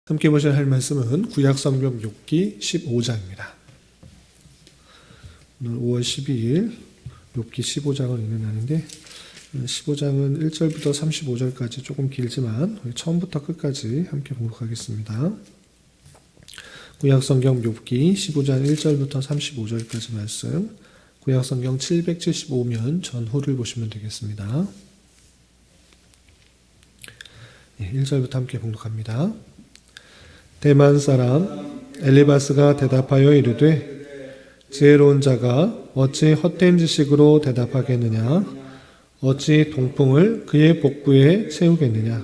함께 보셔야 할 말씀은 구약성경 욥기 15장입니다. 오늘 5월 12일 욥기 15장을 읽는 날인데 15장은 1절부터 35절까지 조금 길지만 처음부터 끝까지 함께 봉독하겠습니다. 구약성경 욥기 15장 1절부터 35절까지 말씀, 구약성경 775면 전후를 보시면 되겠습니다. 1절부터 함께 봉독합니다. 대만 사람 엘리바스가 대답하여 이르되 지혜로운 자가 어찌 헛된 지식으로 대답하겠느냐? 어찌 동풍을 그의 복부에 채우겠느냐?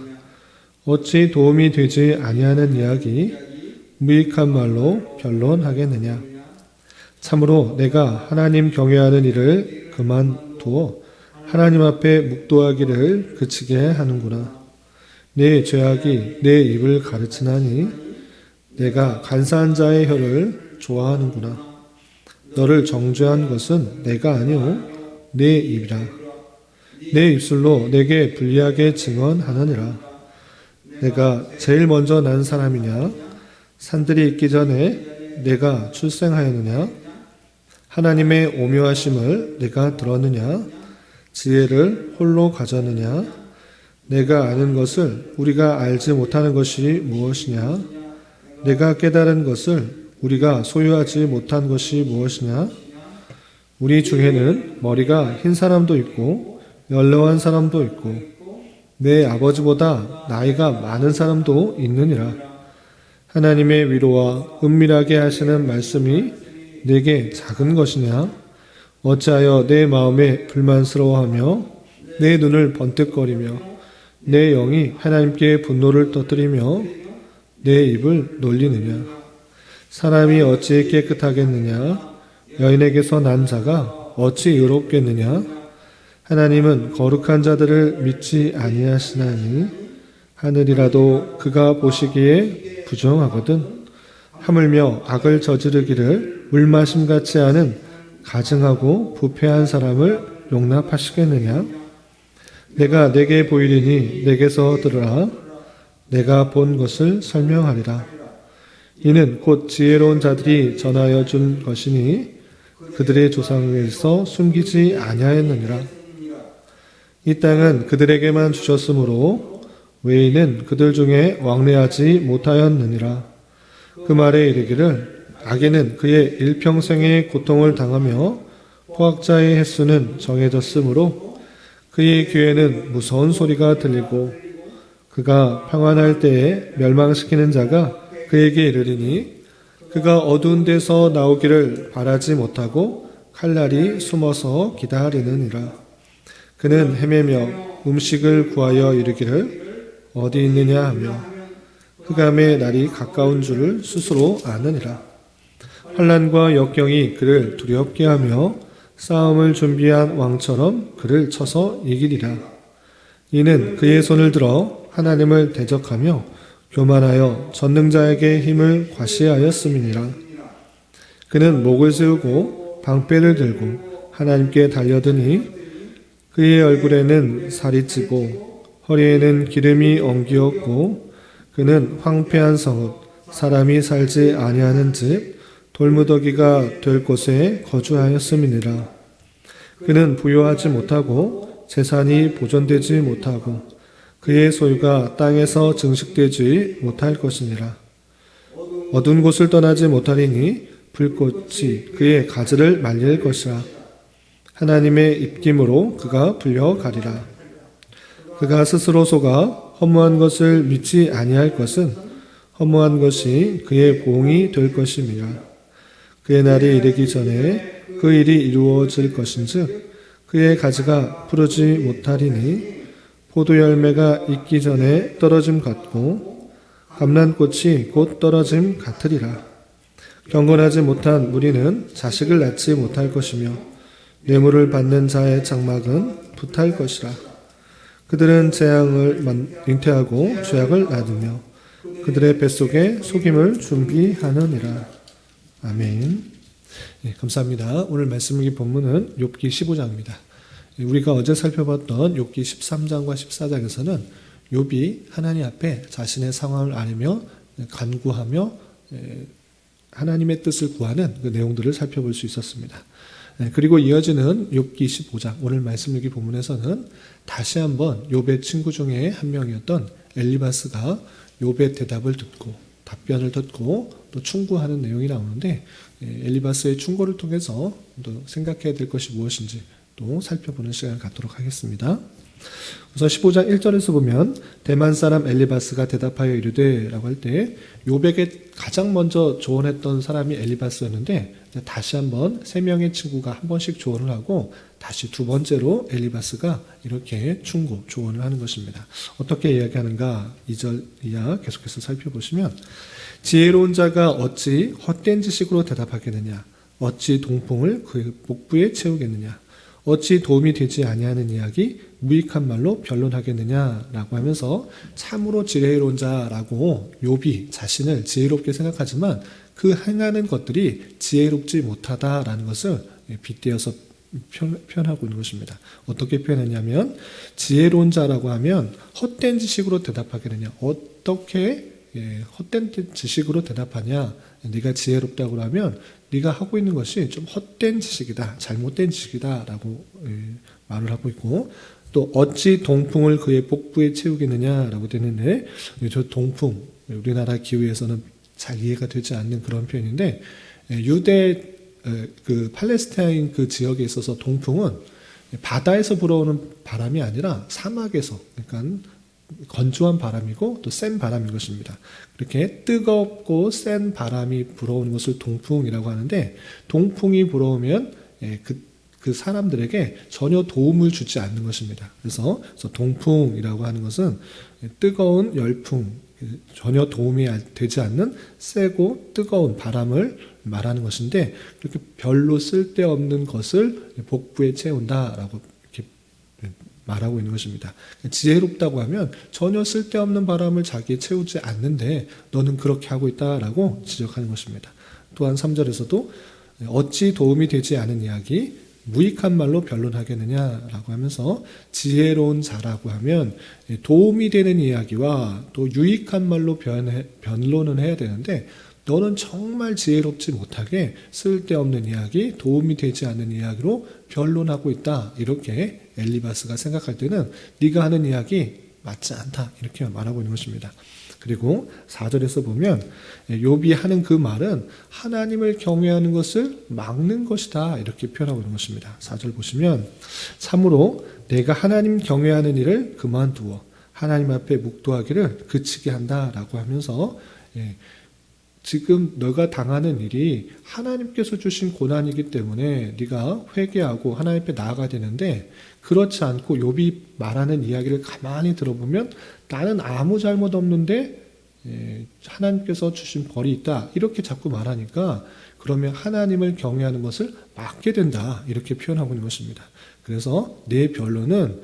어찌 도움이 되지 아니하는 이야기 무익한 말로 변론하겠느냐? 참으로 내가 하나님 경외하는 일을 그만두어 하나님 앞에 묵도하기를 그치게 하는구나. 내 죄악이 내 입을 가르치나니 내가 간사한 자의 혀를 좋아하는구나. 너를 정죄한 것은 내가 아니오 내 입이라. 내 입술로 내게 불리하게 증언하느니라. 내가 제일 먼저 난 사람이냐? 산들이 있기 전에 내가 출생하였느냐? 하나님의 오묘하심을 내가 들었느냐? 지혜를 홀로 가졌느냐? 내가 아는 것을 우리가 알지 못하는 것이 무엇이냐? 내가 깨달은 것을 우리가 소유하지 못한 것이 무엇이냐? 우리 중에는 머리가 흰 사람도 있고 연로한 사람도 있고 내 아버지보다 나이가 많은 사람도 있느니라. 하나님의 위로와 은밀하게 하시는 말씀이 내게 작은 것이냐? 어찌하여 내 마음에 불만스러워하며 내 눈을 번뜩거리며 내 영이 하나님께 분노를 터뜨리며 내 입을 놀리느냐? 사람이 어찌 깨끗하겠느냐? 여인에게서 난 자가 어찌 의롭겠느냐? 하나님은 거룩한 자들을 믿지 아니하시나니 하늘이라도 그가 보시기에 부정하거든. 하물며 악을 저지르기를 물마심 같이 하는 가증하고 부패한 사람을 용납하시겠느냐? 내가 내게 보이리니 내게서 들으라. 내가 본 것을 설명하리라. 이는 곧 지혜로운 자들이 전하여 준 것이니 그들의 조상에서 숨기지 아니하였느니라. 이 땅은 그들에게만 주셨으므로 외인은 그들 중에 왕래하지 못하였느니라. 그 말에 이르기를 악인은 그의 일평생의 고통을 당하며 포악자의 횟수는 정해졌으므로 그의 귀에는 무서운 소리가 들리고 그가 평안할 때에 멸망시키는 자가 그에게 이르리니 그가 어두운 데서 나오기를 바라지 못하고 칼날이 숨어서 기다리느니라. 그는 헤매며 음식을 구하여 이르기를 어디 있느냐 하며 흑암의 날이 가까운 줄을 스스로 아느니라. 환난과 역경이 그를 두렵게 하며 싸움을 준비한 왕처럼 그를 쳐서 이기리라. 이는 그의 손을 들어 하나님을 대적하며 교만하여 전능자에게 힘을 과시하였음이니라. 그는 목을 세우고 방패를 들고 하나님께 달려드니 그의 얼굴에는 살이 찌고 허리에는 기름이 엉기었고 그는 황폐한 성읍 사람이 살지 아니하는 집 돌무더기가 될 곳에 거주하였음이니라. 그는 부유하지 못하고 재산이 보존되지 못하고 그의 소유가 땅에서 증식되지 못할 것이니라. 어두운 곳을 떠나지 못하리니 불꽃이 그의 가지를 말릴 것이라. 하나님의 입김으로 그가 불려가리라. 그가 스스로 속아 허무한 것을 믿지 아니할 것은 허무한 것이 그의 보응이 될 것임이라. 그의 날이 이르기 전에 그 일이 이루어질 것인즉 그의 가지가 푸르지 못하리니 포도 열매가 익기 전에 떨어짐 같고 감람꽃이 곧 떨어짐 같으리라. 경건하지 못한 무리는 자식을 낳지 못할 것이며 뇌물을 받는 자의 장막은 부탈 것이라. 그들은 재앙을 잉태하고 죄악을 낳으며 그들의 뱃속에 속임을 준비하느니라. 아멘. 네, 감사합니다. 오늘 말씀 본문은 욥기 15장입니다. 우리가 어제 살펴봤던 욥기 13장과 14장에서는 욥이 하나님 앞에 자신의 상황을 아뢰며 간구하며 하나님의 뜻을 구하는 그 내용들을 살펴볼 수 있었습니다. 그리고 이어지는 욥기 15장 오늘 말씀 여기 본문에서는 다시 한번 욥의 친구 중에 한 명이었던 엘리바스가 욥의 대답을 듣고 답변을 듣고 또 충고하는 내용이 나오는데 엘리바스의 충고를 통해서 또 생각해야 될 것이 무엇인지 또 살펴보는 시간을 갖도록 하겠습니다. 우선 15장 1절에서 보면 대만 사람 엘리바스가 대답하여 이르되 라고 할 때 욥에게 가장 먼저 조언했던 사람이 엘리바스였는데 다시 한번 세 명의 친구가 한 번씩 조언을 하고 다시 두 번째로 엘리바스가 이렇게 충고, 조언을 하는 것입니다. 어떻게 이야기하는가 2절 이하 계속해서 살펴보시면 지혜로운 자가 어찌 헛된 지식으로 대답하겠느냐 어찌 동풍을 그 복부에 채우겠느냐 어찌 도움이 되지 아니하는 이야기 무익한 말로 변론하겠느냐라고 하면서 참으로 지혜로운 자라고 욥이 자신을 지혜롭게 생각하지만 그 행하는 것들이 지혜롭지 못하다라는 것을 빗대어서 표현하고 있는 것입니다. 어떻게 표현했냐면 지혜로운 자라고 하면 헛된 지식으로 대답하겠느냐 어떻게 헛된 지식으로 대답하냐 네가 지혜롭다고 하면 네가 하고 있는 것이 좀 헛된 지식이다 잘못된 지식이다 라고 말을 하고 있고 또 어찌 동풍을 그의 복부에 채우겠느냐 라고 되는데 저 동풍 우리나라 기후에서는 잘 이해가 되지 않는 그런 표현인데 유대 그 팔레스타인 그 지역에 있어서 동풍은 바다에서 불어오는 바람이 아니라 사막에서 그러니까 건조한 바람이고 또 센 바람인 것입니다. 이렇게 뜨겁고 센 바람이 불어오는 것을 동풍이라고 하는데 동풍이 불어오면 그 사람들에게 전혀 도움을 주지 않는 것입니다. 그래서 동풍이라고 하는 것은 뜨거운 열풍, 전혀 도움이 되지 않는 세고 뜨거운 바람을 말하는 것인데 이렇게 별로 쓸데없는 것을 복부에 채운다라고 이렇게 말하고 있는 것입니다. 지혜롭다고 하면 전혀 쓸데없는 바람을 자기에 채우지 않는데 너는 그렇게 하고 있다라고 지적하는 것입니다. 또한 3절에서도 어찌 도움이 되지 않은 이야기 무익한 말로 변론하겠느냐라고 하면서 지혜로운 자라고 하면 도움이 되는 이야기와 또 유익한 말로 변론은 해야 되는데 너는 정말 지혜롭지 못하게 쓸데없는 이야기, 도움이 되지 않는 이야기로 변론하고 있다. 이렇게 엘리바스가 생각할 때는 네가 하는 이야기 맞지 않다. 이렇게 말하고 있는 것입니다. 그리고 4절에서 보면 욥이 하는 그 말은 하나님을 경외하는 것을 막는 것이다. 이렇게 표현하고 있는 것입니다. 4절 보시면 참으로 내가 하나님 경외하는 일을 그만두어 하나님 앞에 묵도하기를 그치게 한다라고 하면서 지금 너가 당하는 일이 하나님께서 주신 고난이기 때문에 네가 회개하고 하나님 앞에 나아가야 되는데 그렇지 않고 욥이 말하는 이야기를 가만히 들어보면 나는 아무 잘못 없는데 하나님께서 주신 벌이 있다 이렇게 자꾸 말하니까 그러면 하나님을 경외하는 것을 막게 된다 이렇게 표현하고 있는 것입니다. 그래서 내 변론은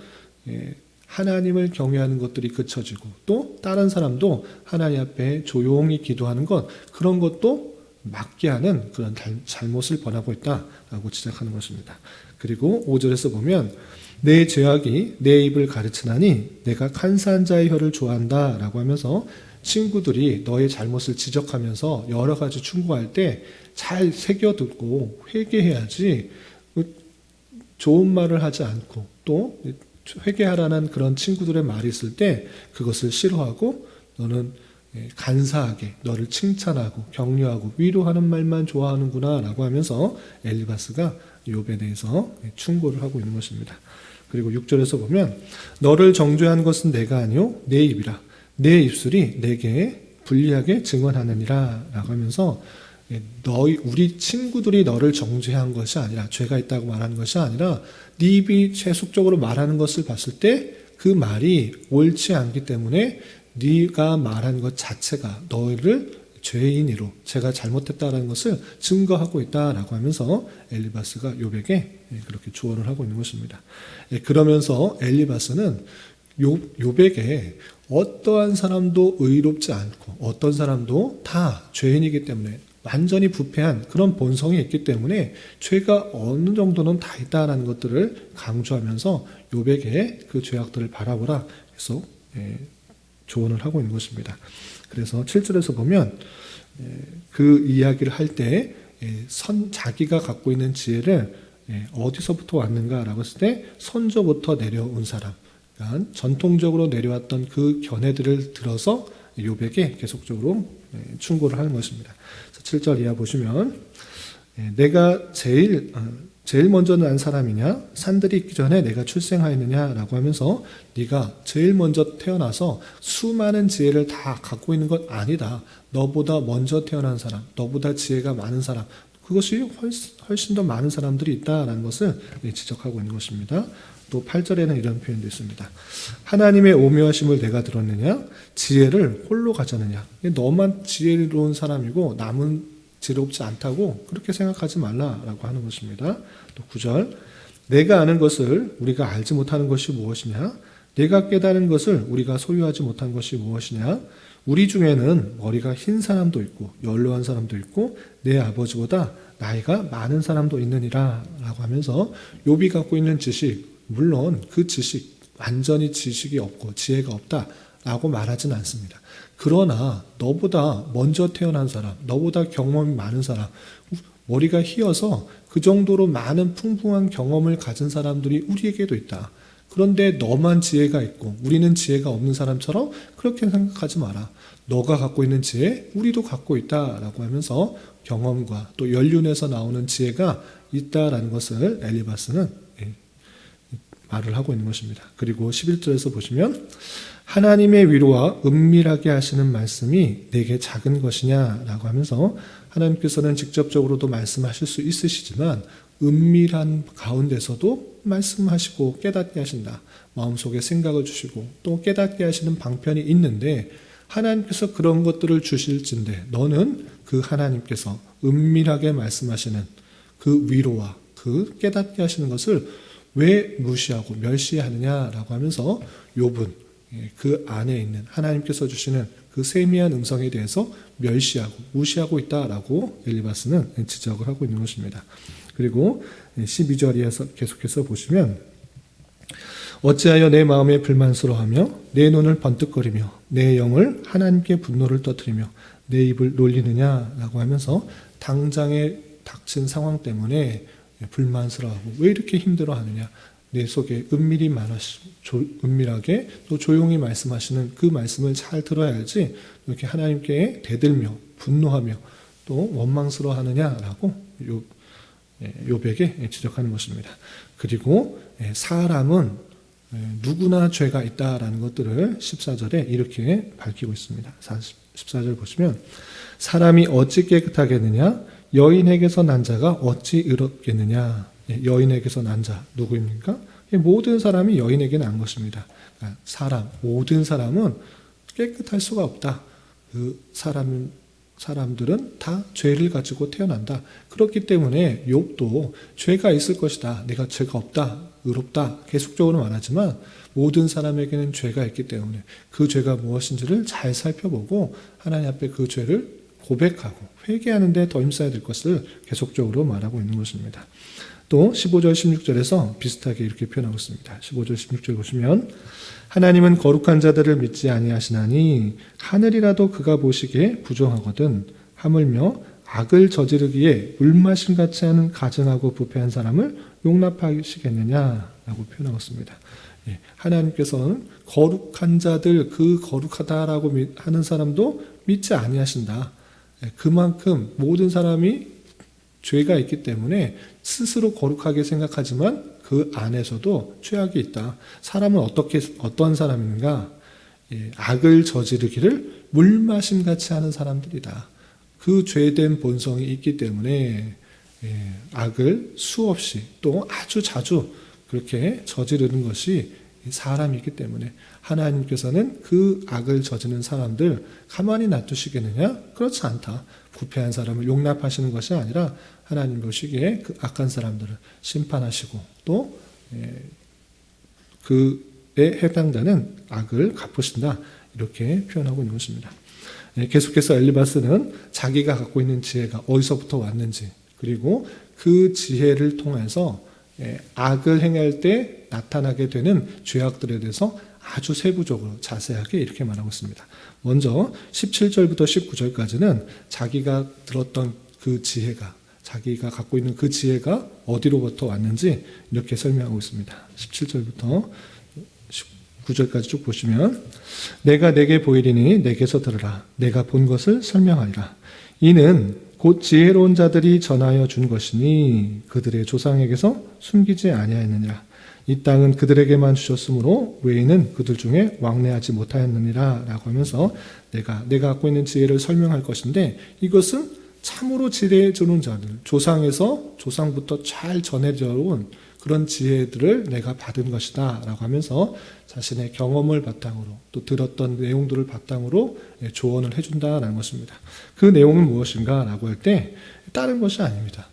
하나님을 경외하는 것들이 그쳐지고 또 다른 사람도 하나님 앞에 조용히 기도하는 것 그런 것도 막게 하는 그런 잘못을 범하고 있다라고 지적하는 것입니다. 그리고 5절에서 보면 내 죄악이 내 입을 가르치나니 내가 간사한 자의 혀를 좋아한다라고 하면서 친구들이 너의 잘못을 지적하면서 여러 가지 충고할 때 잘 새겨듣고 회개해야지 좋은 말을 하지 않고 또 회개하라는 그런 친구들의 말이 있을 때 그것을 싫어하고 너는 간사하게 너를 칭찬하고 격려하고 위로하는 말만 좋아하는구나 라고 하면서 엘리바스가 욥에 대해서 충고를 하고 있는 것입니다. 그리고 6절에서 보면 너를 정죄한 것은 내가 아니요 내 입이라 내 입술이 내게 불리하게 증언하느니라 라고 하면서 우리 친구들이 너를 정죄한 것이 아니라 죄가 있다고 말하는 것이 아니라 네 입이 세속적으로 말하는 것을 봤을 때 그 말이 옳지 않기 때문에 네가 말한 것 자체가 너를 죄인으로 제가 잘못했다라는 것을 증거하고 있다라고 하면서 엘리바스가 욥에게 그렇게 조언을 하고 있는 것입니다. 그러면서 엘리바스는 욥에게 어떠한 사람도 의롭지 않고 어떤 사람도 다 죄인이기 때문에 완전히 부패한 그런 본성이 있기 때문에 죄가 어느 정도는 다 있다라는 것들을 강조하면서 욥에게 그 죄악들을 바라보라 해서 조언을 하고 있는 것입니다. 그래서 7절에서 보면 그 이야기를 할 때 자기가 갖고 있는 지혜를 어디서부터 왔는가라고 했을 때 선조부터 내려온 사람, 그러니까 전통적으로 내려왔던 그 견해들을 들어서 욥에게 계속적으로 충고를 하는 것입니다. 7절 이하 보시면 내가 제일 먼저 난 사람이냐? 산들이 있기 전에 내가 출생하였느냐라고 하면서 네가 제일 먼저 태어나서 수많은 지혜를 다 갖고 있는 것 아니다. 너보다 먼저 태어난 사람, 너보다 지혜가 많은 사람, 그것이 훨씬 더 많은 사람들이 있다라는 것을 지적하고 있는 것입니다. 또 8절에는 이런 표현도 있습니다. 하나님의 오묘하심을 내가 들었느냐? 지혜를 홀로 가졌느냐? 너만 지혜로운 사람이고 남은 지혜롭지 않다고 그렇게 생각하지 말라라고 하는 것입니다. 또 9절 내가 아는 것을 우리가 알지 못하는 것이 무엇이냐? 내가 깨달은 것을 우리가 소유하지 못한 것이 무엇이냐? 우리 중에는 머리가 흰 사람도 있고 연로한 사람도 있고 내 아버지보다 나이가 많은 사람도 있느니라 라고 하면서 욥이 갖고 있는 지식, 물론 그 지식 완전히 지식이 없고 지혜가 없다라고 말하진 않습니다. 그러나 너보다 먼저 태어난 사람, 너보다 경험이 많은 사람, 머리가 휘어서 그 정도로 많은 풍부한 경험을 가진 사람들이 우리에게도 있다. 그런데 너만 지혜가 있고 우리는 지혜가 없는 사람처럼 그렇게 생각하지 마라. 너가 갖고 있는 지혜, 우리도 갖고 있다라고 하면서 경험과 또 연륜에서 나오는 지혜가 있다라는 것을 엘리바스는 말을 하고 있는 것입니다. 그리고 11절에서 보시면 하나님의 위로와 은밀하게 하시는 말씀이 내게 작은 것이냐라고 하면서 하나님께서는 직접적으로도 말씀하실 수 있으시지만 은밀한 가운데서도 말씀하시고 깨닫게 하신다. 마음속에 생각을 주시고 또 깨닫게 하시는 방편이 있는데 하나님께서 그런 것들을 주실진데 너는 그 하나님께서 은밀하게 말씀하시는 그 위로와 그 깨닫게 하시는 것을 왜 무시하고 멸시하느냐라고 하면서 욥은 그 안에 있는 하나님께서 주시는 그 세미한 음성에 대해서 멸시하고 무시하고 있다라고 엘리바스는 지적을 하고 있는 것입니다. 그리고 12절에서 계속해서 보시면 어찌하여 내 마음에 불만스러워하며 내 눈을 번뜩거리며 내 영을 하나님께 분노를 터뜨리며 내 입을 놀리느냐라고 하면서 당장에 닥친 상황 때문에 불만스러워하고 왜 이렇게 힘들어하느냐, 내 속에 은밀하게 또 조용히 말씀하시는 그 말씀을 잘 들어야지 이렇게 하나님께 대들며 분노하며 또 원망스러워하느냐라고 욥에게 지적하는 것입니다. 그리고 사람은 누구나 죄가 있다라는 것들을 14절에 이렇게 밝히고 있습니다. 14절 보시면 사람이 어찌 깨끗하겠느냐? 여인에게서 난 자가 어찌 의롭겠느냐? 여인에게서 난 자 누구입니까? 모든 사람이 여인에게 난 것입니다. 그러니까 모든 사람은 깨끗할 수가 없다. 그 사람들은 다 죄를 가지고 태어난다. 그렇기 때문에 욥도 죄가 있을 것이다. 내가 죄가 없다, 의롭다 계속적으로 말하지만 모든 사람에게는 죄가 있기 때문에 그 죄가 무엇인지를 잘 살펴보고 하나님 앞에 그 죄를 고백하고 회개하는 데 더 힘써야 될 것을 계속적으로 말하고 있는 것입니다. 또 15절 16절에서 비슷하게 이렇게 표현하고 있습니다. 15절 16절 보시면 하나님은 거룩한 자들을 믿지 아니하시나니 하늘이라도 그가 보시기에 부정하거든 하물며 악을 저지르기에 물마심같이 하는 가증하고 부패한 사람을 용납하시겠느냐라고 표현하고 있습니다. 하나님께서는 거룩한 자들, 그 거룩하다라고 하는 사람도 믿지 아니하신다. 그만큼 모든 사람이 죄가 있기 때문에 스스로 거룩하게 생각하지만 그 안에서도 죄악이 있다. 사람은 어떤 사람인가? 악을 저지르기를 물마심같이 하는 사람들이다. 그 죄된 본성이 있기 때문에 악을 수없이 또 아주 자주 그렇게 저지르는 것이 사람이기 때문에 하나님께서는 그 악을 저지르는 사람들 가만히 놔두시겠느냐? 그렇지 않다. 부패한 사람을 용납하시는 것이 아니라 하나님 보시기에 그 악한 사람들을 심판하시고 또 그에 해당되는 악을 갚으신다. 이렇게 표현하고 있는 것입니다. 계속해서 엘리바스는 자기가 갖고 있는 지혜가 어디서부터 왔는지 그리고 그 지혜를 통해서 악을 행할 때 나타나게 되는 죄악들에 대해서 아주 세부적으로 자세하게 이렇게 말하고 있습니다. 먼저 17절부터 19절까지는 자기가 들었던 그 지혜가, 자기가 갖고 있는 그 지혜가 어디로부터 왔는지 이렇게 설명하고 있습니다. 17절부터 19절까지 쭉 보시면, 내가 내게 보이리니 내게서 들으라. 내가 본 것을 설명하리라. 이는 곧 지혜로운 자들이 전하여 준 것이니 그들의 조상에게서 숨기지 아니하였느니라. 이 땅은 그들에게만 주셨으므로 외인은 그들 중에 왕래하지 못하였느니라 라고 하면서 내가 갖고 있는 지혜를 설명할 것인데, 이것은 참으로 지혜 주는 자들, 조상부터 잘 전해져 온 그런 지혜들을 내가 받은 것이다 라고 하면서 자신의 경험을 바탕으로 또 들었던 내용들을 바탕으로 조언을 해준다라는 것입니다. 그 내용은 무엇인가 라고 할 때 다른 것이 아닙니다.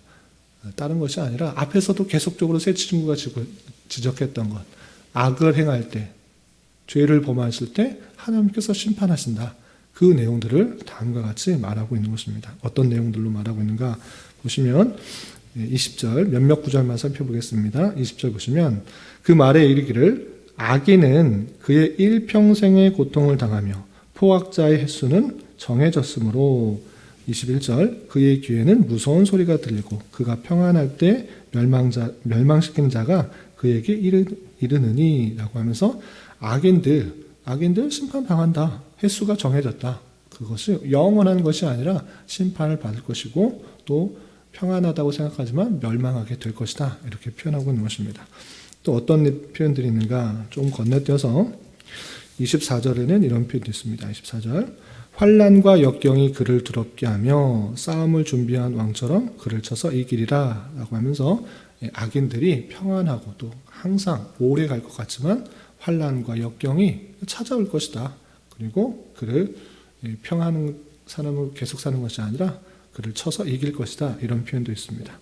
다른 것이 아니라 앞에서도 계속적으로 새 친구가 지적했던 것, 악을 행할 때, 죄를 범하실 때 하나님께서 심판하신다. 그 내용들을 다음과 같이 말하고 있는 것입니다. 어떤 내용들로 말하고 있는가 보시면 20절 몇몇 구절만 살펴보겠습니다. 20절 보시면, 그 말에 이르기를 악인은 그의 일평생의 고통을 당하며 포악자의 횟수는 정해졌으므로, 21절 그의 귀에는 무서운 소리가 들리고 그가 평안할 때 멸망시킨 자가 그에게 이르느니 라고 하면서 악인들 심판당한다. 횟수가 정해졌다. 그것이 영원한 것이 아니라 심판을 받을 것이고 또 평안하다고 생각하지만 멸망하게 될 것이다. 이렇게 표현하고 있는 것입니다. 또 어떤 표현들이 있는가 좀 건너뛰어서 24절에는 이런 표현이 있습니다. 24절 환난과 역경이 그를 두렵게 하며 싸움을 준비한 왕처럼 그를 쳐서 이기리라 라고 하면서 악인들이 평안하고 또 항상 오래 갈 것 같지만 환난과 역경이 찾아올 것이다. 그리고 그를 평안한 사람으로 계속 사는 것이 아니라 그를 쳐서 이길 것이다. 이런 표현도 있습니다.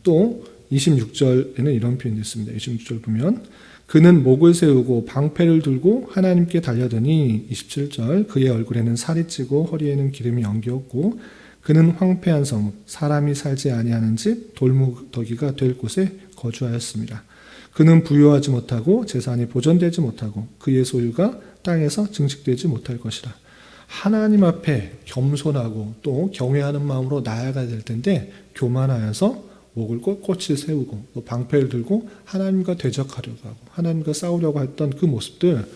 또 26절에는 이런 표현도 있습니다. 26절 보면 그는 목을 세우고 방패를 들고 하나님께 달려드니 27절 그의 얼굴에는 살이 찌고 허리에는 기름이 엉겼고 그는 황폐한 성읍 사람이 살지 아니하는 집 돌무더기가 될 곳에 거주하였습니다. 그는 부유하지 못하고 재산이 보존되지 못하고 그의 소유가 땅에서 증식되지 못할 것이라. 하나님 앞에 겸손하고 또 경외하는 마음으로 나아가야 될 텐데 교만하여서 목을 꼿꼿이 세우고 또 방패를 들고 하나님과 대적하려고 하고 하나님과 싸우려고 했던 그 모습들,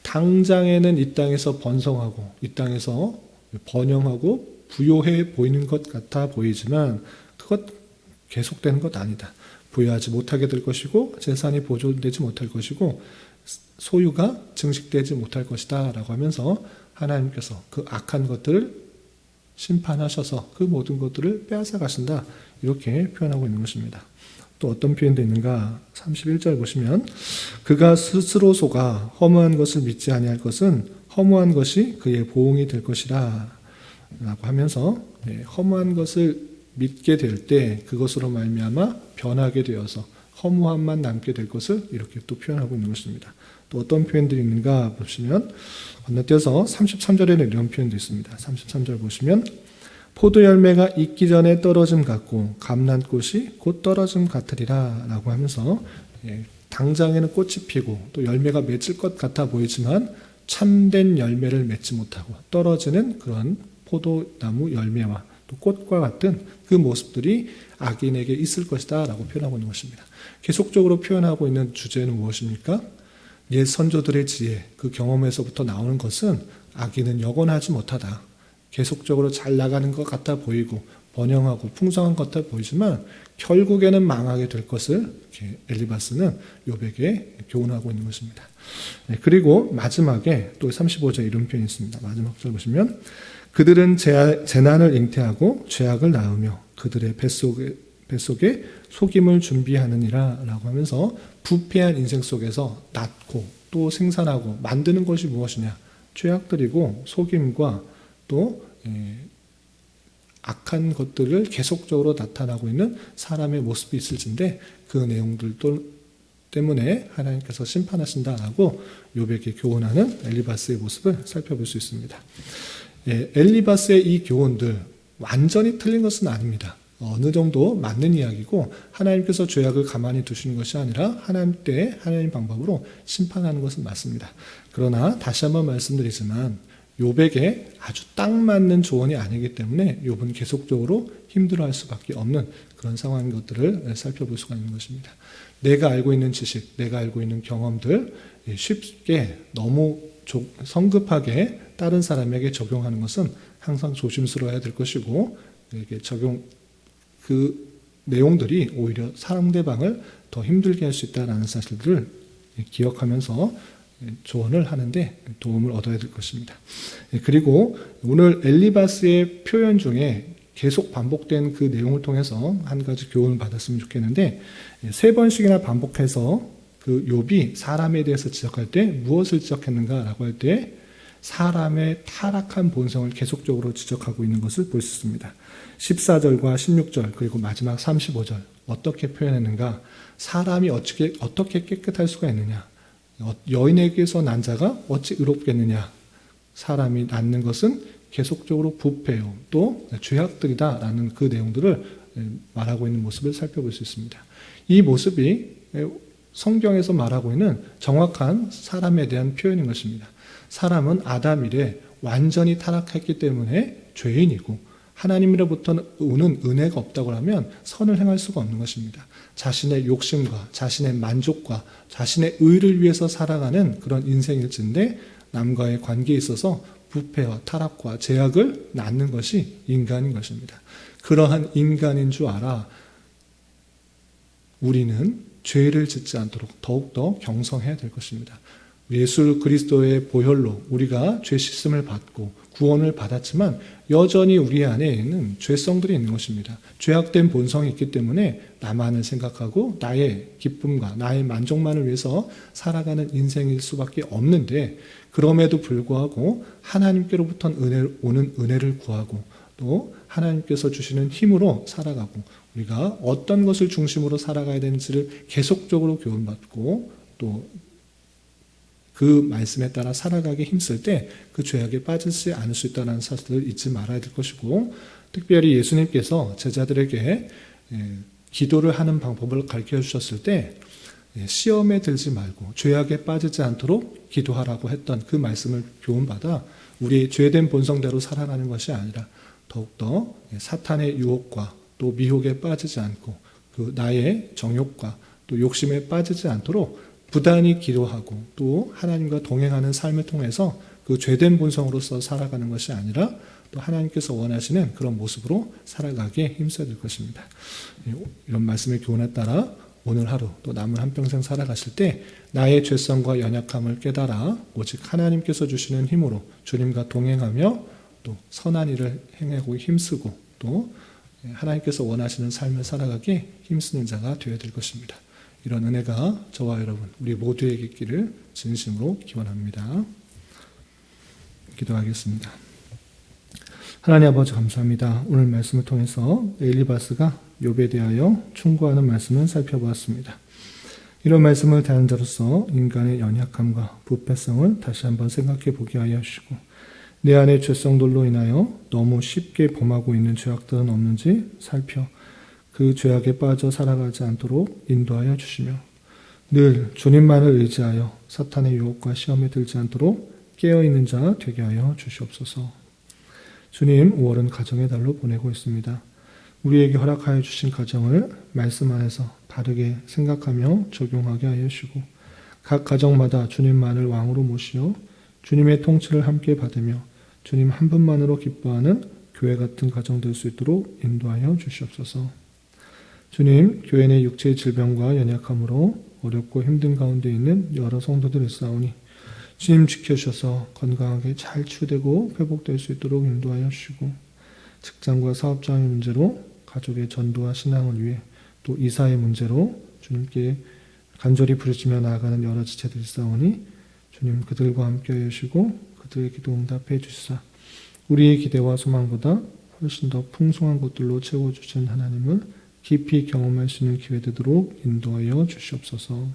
당장에는 이 땅에서 번성하고 이 땅에서 번영하고 부요해 보이는 것 같아 보이지만 그것 계속되는 것 아니다. 부여하지 못하게 될 것이고 재산이 보존되지 못할 것이고 소유가 증식되지 못할 것이다 라고 하면서 하나님께서 그 악한 것들을 심판하셔서 그 모든 것들을 빼앗아 가신다, 이렇게 표현하고 있는 것입니다. 또 어떤 표현도 있는가 31절 보시면 그가 스스로 속아 허무한 것을 믿지 아니할 것은 허무한 것이 그의 보응이 될 것이라 라고 하면서 허무한 것을 믿게 될 때 그것으로 말미암아 변하게 되어서 허무함만 남게 될 것을 이렇게 또 표현하고 있는 것입니다. 또 어떤 표현들이 있는가 보시면 건너뛰어서 33절에는 이런 표현도 있습니다. 33절 보시면 포도 열매가 익기 전에 떨어짐 같고 감람꽃이 곧 떨어짐 같으리라 라고 하면서 당장에는 꽃이 피고 또 열매가 맺을 것 같아 보이지만 참된 열매를 맺지 못하고 떨어지는 그런 포도나무 열매와 또 꽃과 같은 그 모습들이 악인에게 있을 것이다 라고 표현하고 있는 것입니다. 계속적으로 표현하고 있는 주제는 무엇입니까? 옛 선조들의 지혜, 그 경험에서부터 나오는 것은 악인은 영원하지 못하다. 계속적으로 잘 나가는 것 같아 보이고 번영하고 풍성한 것 같아 보이지만 결국에는 망하게 될 것을 이렇게 엘리바스는 욥에게 교훈하고 있는 것입니다. 그리고 마지막에 또 35절 이런 표현이 있습니다. 마지막 절 보시면 그들은 재난을 잉태하고 죄악을 낳으며 그들의 뱃속에 속임을 준비하느니라 라고 하면서 부패한 인생 속에서 낳고 또 생산하고 만드는 것이 무엇이냐? 죄악들이고 속임과 또 악한 것들을 계속적으로 나타나고 있는 사람의 모습이 있을진데 그 내용들 때문에 하나님께서 심판하신다라고 욥에게 교훈하는 엘리바스의 모습을 살펴볼 수 있습니다. 엘리바스의 이 교훈들 완전히 틀린 것은 아닙니다. 어느 정도 맞는 이야기고 하나님께서 죄악을 가만히 두시는 것이 아니라 하나님 방법으로 심판하는 것은 맞습니다. 그러나 다시 한번 말씀드리지만 욥에게 아주 딱 맞는 조언이 아니기 때문에 욥은 계속적으로 힘들어할 수밖에 없는 그런 상황인 것들을 살펴볼 수가 있는 것입니다. 내가 알고 있는 지식, 내가 알고 있는 경험들 쉽게 너무 성급하게 다른 사람에게 적용하는 것은 항상 조심스러워야 될 것이고 그 내용들이 오히려 상대방을 더 힘들게 할 수 있다는 사실들을 기억하면서 조언을 하는데 도움을 얻어야 될 것입니다. 그리고 오늘 엘리바스의 표현 중에 계속 반복된 그 내용을 통해서 한 가지 교훈을 받았으면 좋겠는데 3번씩이나 반복해서 그 욥이 사람에 대해서 지적할 때 무엇을 지적했는가라고 할 때 사람의 타락한 본성을 계속적으로 지적하고 있는 것을 볼 수 있습니다. 14절과 16절 그리고 마지막 35절 어떻게 표현했는가? 사람이 어떻게 깨끗할 수가 있느냐? 여인에게서 난 자가 어찌 의롭겠느냐? 사람이 낳는 것은 계속적으로 부패요 또 죄악들이다라는 그 내용들을 말하고 있는 모습을 살펴볼 수 있습니다. 이 모습이 성경에서 말하고 있는 정확한 사람에 대한 표현인 것입니다. 사람은 아담 이래 완전히 타락했기 때문에 죄인이고 하나님으로부터 오는 은혜가 없다고 하면 선을 행할 수가 없는 것입니다. 자신의 욕심과 자신의 만족과 자신의 의를 위해서 살아가는 그런 인생일진데 남과의 관계에 있어서 부패와 타락과 제약을 낳는 것이 인간인 것입니다. 그러한 인간인 줄 알아 우리는 죄를 짓지 않도록 더욱더 경성해야 될 것입니다. 예수 그리스도의 보혈로 우리가 죄 씻음을 받고 구원을 받았지만 여전히 우리 안에는 죄성들이 있는 것입니다. 죄악된 본성이 있기 때문에 나만을 생각하고 나의 기쁨과 나의 만족만을 위해서 살아가는 인생일 수밖에 없는데 그럼에도 불구하고 하나님께로부터 오는 은혜를 구하고 또 하나님께서 주시는 힘으로 살아가고 우리가 어떤 것을 중심으로 살아가야 되는지를 계속적으로 교훈받고 또 그 말씀에 따라 살아가기 힘쓸 때 그 죄악에 빠지지 않을 수 있다는 사실을 잊지 말아야 될 것이고 특별히 예수님께서 제자들에게 기도를 하는 방법을 가르쳐 주셨을 때 시험에 들지 말고 죄악에 빠지지 않도록 기도하라고 했던 그 말씀을 교훈받아 우리의 죄된 본성대로 살아가는 것이 아니라 더욱더 사탄의 유혹과 또 미혹에 빠지지 않고 그 나의 정욕과 또 욕심에 빠지지 않도록 부단히 기도하고 또 하나님과 동행하는 삶을 통해서 그 죄된 본성으로서 살아가는 것이 아니라 또 하나님께서 원하시는 그런 모습으로 살아가기에 힘써야 될 것입니다. 이런 말씀의 교훈에 따라 오늘 하루 또 남은 한평생 살아가실 때 나의 죄성과 연약함을 깨달아 오직 하나님께서 주시는 힘으로 주님과 동행하며 또 선한 일을 행하고 힘쓰고 또 하나님께서 원하시는 삶을 살아가기에 힘쓰는 자가 되어야 될 것입니다. 이런 은혜가 저와 여러분 우리 모두에게 있기를 진심으로 기원합니다. 기도하겠습니다. 하나님 아버지 감사합니다. 오늘 말씀을 통해서 엘리바스가 욥에 대하여 충고하는 말씀을 살펴보았습니다. 이런 말씀을 대하는 자로서 인간의 연약함과 부패성을 다시 한번 생각해 보게 하여 주시고 내 안의 죄성들로 인하여 너무 쉽게 범하고 있는 죄악들은 없는지 살펴 그 죄악에 빠져 살아가지 않도록 인도하여 주시며 늘 주님만을 의지하여 사탄의 유혹과 시험에 들지 않도록 깨어있는 자 되게 하여 주시옵소서. 주님 5월은 가정의 달로 보내고 있습니다. 우리에게 허락하여 주신 가정을 말씀 안에서 바르게 생각하며 적용하게 하여 주시고 각 가정마다 주님만을 왕으로 모시어 주님의 통치를 함께 받으며 주님 한 분만으로 기뻐하는 교회 같은 가정 될 수 있도록 인도하여 주시옵소서. 주님, 교회 내 육체의 질병과 연약함으로 어렵고 힘든 가운데 있는 여러 성도들이 있사오니 주님 지켜주셔서 건강하게 잘 치유되고 회복될 수 있도록 인도하여 주시고 직장과 사업장의 문제로 가족의 전도와 신앙을 위해 또 이사의 문제로 주님께 간절히 부르짖며 나아가는 여러 지체들이 있사오니 주님 그들과 함께 하시고 그들의 기도 응답해 주시사 우리의 기대와 소망보다 훨씬 더 풍성한 것들로 채워주신 하나님을 깊이 경험할 수 있는 기회 되도록 인도하여 주시옵소서.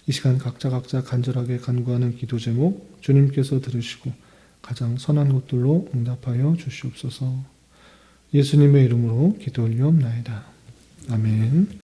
이 시간 각자 간절하게 간구하는 기도 제목 주님께서 들으시고 가장 선한 것들로 응답하여 주시옵소서. 예수님의 이름으로 기도 올리옵나이다. 아멘.